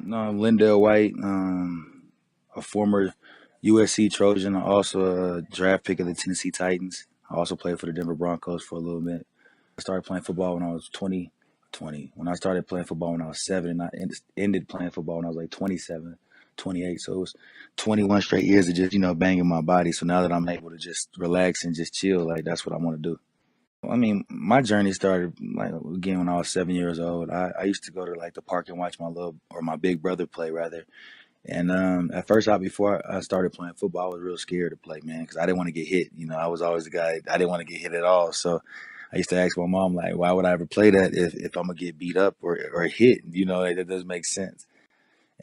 No, Lendale White, a former USC Trojan, also a draft pick of the Tennessee Titans. I also played for the Denver Broncos for a little bit. I started playing football when I was 20. When I started playing football when I was 7, and I ended playing football when I was like 27, 28. So it was 21 straight years of just, banging my body. So now that I'm able to just relax and just chill, like that's what I want to do. I mean, my journey started like again when I was 7 years old. I used to go to like the park and watch my big brother play rather. And at first, before I started playing football, I was real scared to play, man, because I didn't want to get hit. I was always the guy I didn't want to get hit at all. So I used to ask my mom like, why would I ever play that if I'm gonna get beat up or hit? That doesn't make sense.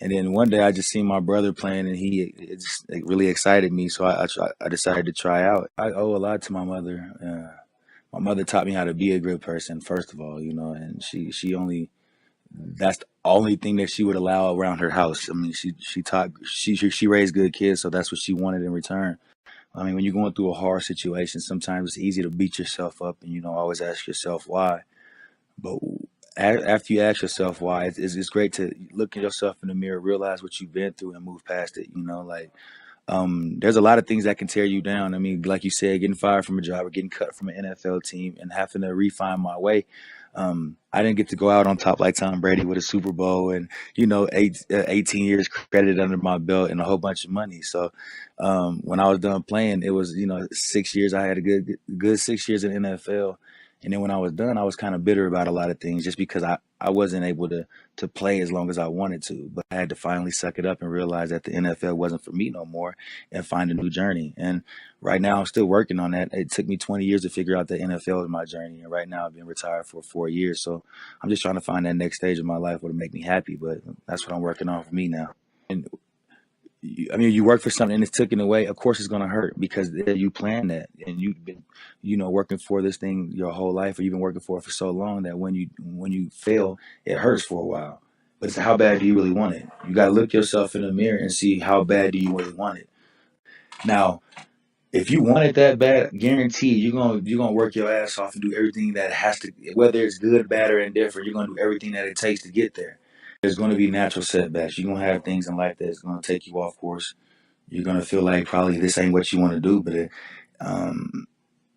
And then one day I just seen my brother playing, and it really excited me. So I decided to try out. I owe a lot to my mother. My mother taught me how to be a good person, first of all, and she only that's the only thing that she would allow around her house. I mean, she raised good kids, so that's what she wanted in return. I mean, when you're going through a hard situation, sometimes it's easy to beat yourself up, and always ask yourself why. But after you ask yourself why, it's great to look at yourself in the mirror, realize what you've been through, and move past it. Like there's a lot of things that can tear you down. I mean, like you said, getting fired from a job or getting cut from an NFL team and having to refine my way. I didn't get to go out on top like Tom Brady with a Super Bowl and, 18 years credited under my belt and a whole bunch of money. So when I was done playing, it was, 6 years. I had a good 6 years in the NFL. And then when I was done, I was kind of bitter about a lot of things just because I wasn't able to play as long as I wanted to. But I had to finally suck it up and realize that the NFL wasn't for me no more and find a new journey. And right now, I'm still working on that. It took me 20 years to figure out the NFL was my journey. And right now, I've been retired for 4 years. So I'm just trying to find that next stage of my life where to make me happy. But that's what I'm working on for me now. And I mean, you work for something and it's taken away. Of course, it's going to hurt because you planned that and you've been, working for this thing your whole life, or you've been working for it for so long that when you fail, it hurts for a while. But it's how bad do you really want it? You got to look yourself in the mirror and see how bad do you really want it. Now, if you want it that bad, guaranteed you're gonna work your ass off and do everything that has to, whether it's good, bad, or indifferent. You're gonna do everything that it takes to get there. There's going to be natural setbacks. You're gonna have things in life that's gonna take you off course. You're gonna feel like probably this ain't what you want to do, um,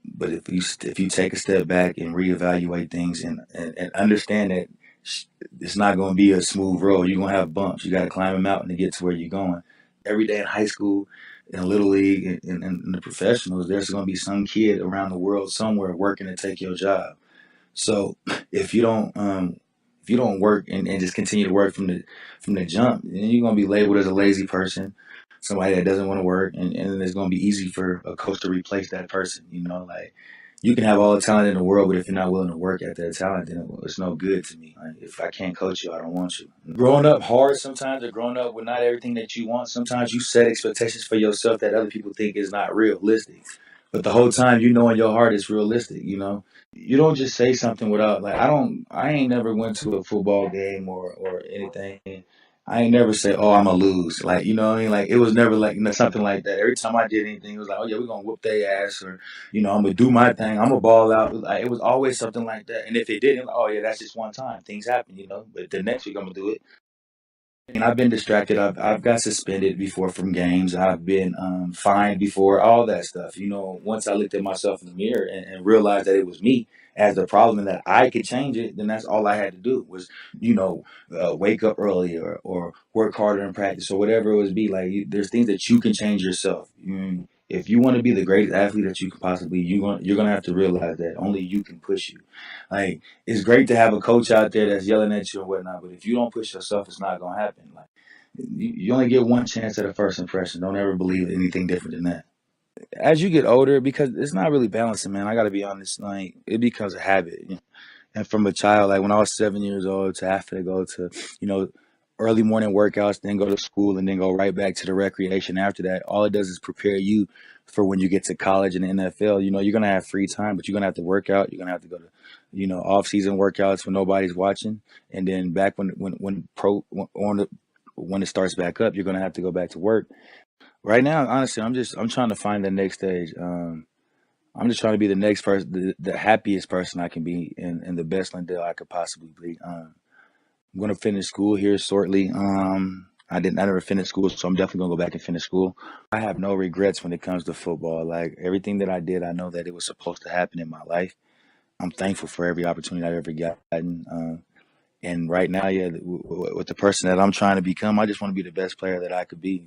but if you take a step back and reevaluate things and understand that it's not gonna be a smooth road. You're gonna have bumps. You got to climb a mountain to get to where you're going. Every day in high school, in little league, and the professionals, there's gonna be some kid around the world somewhere working to take your job. So if you don't if you don't work and just continue to work from the jump, then you're gonna be labeled as a lazy person, somebody that doesn't want to work, and it's gonna be easy for a coach to replace that person. Like you can have all the talent in the world, but if you're not willing to work at that talent, then it's no good to me. Like, if I can't coach you, I don't want you. Growing up hard sometimes, or growing up with not everything that you want, sometimes you set expectations for yourself that other people think is not realistic. But the whole time you know in your heart it's realistic. You don't just say something without like I ain't never went to a football game or anything. I ain't never say, oh, I'm gonna lose. Like, you know what I mean? Like, it was never like something like that. Every time I did anything, it was like, oh yeah, we're gonna whoop their ass, or I'm gonna do my thing. I'm gonna ball out. Like, it was always something like that. And if it didn't, like, oh yeah, that's just one time. Things happen. But the next week I'm gonna do it. And I've been distracted. I've got suspended before from games. I've been fined before, all that stuff. Once I looked at myself in the mirror and realized that it was me as the problem and that I could change it, then that's all I had to do was, wake up earlier or work harder in practice or whatever it was be. Like, there's things that you can change yourself. If you want to be the greatest athlete that you can possibly, you're gonna have to realize that only you can push you. Like, it's great to have a coach out there that's yelling at you and whatnot, but if you don't push yourself, it's not gonna happen. Like, you only get one chance at a first impression. Don't ever believe anything different than that. As you get older, because it's not really balancing, man. I got to be honest. Like, it becomes a habit. And from a child, like when I was 7 years old, to have to go to, you know, early morning workouts, then go to school, and then go right back to the recreation after that. All it does is prepare you for when you get to college and the NFL. You're gonna have free time, but you're gonna have to work out. You're gonna have to go to, off season workouts when nobody's watching, and then back when it starts back up, you're gonna have to go back to work. Right now, honestly, I'm trying to find the next stage. I'm just trying to be the next person, the happiest person I can be, and the best Lindell I could possibly be. I'm gonna finish school here shortly. I never finished school, so I'm definitely gonna go back and finish school. I have no regrets when it comes to football. Like everything that I did, I know that it was supposed to happen in my life. I'm thankful for every opportunity I've ever gotten. And right now, yeah, with the person that I'm trying to become, I just want to be the best player that I could be.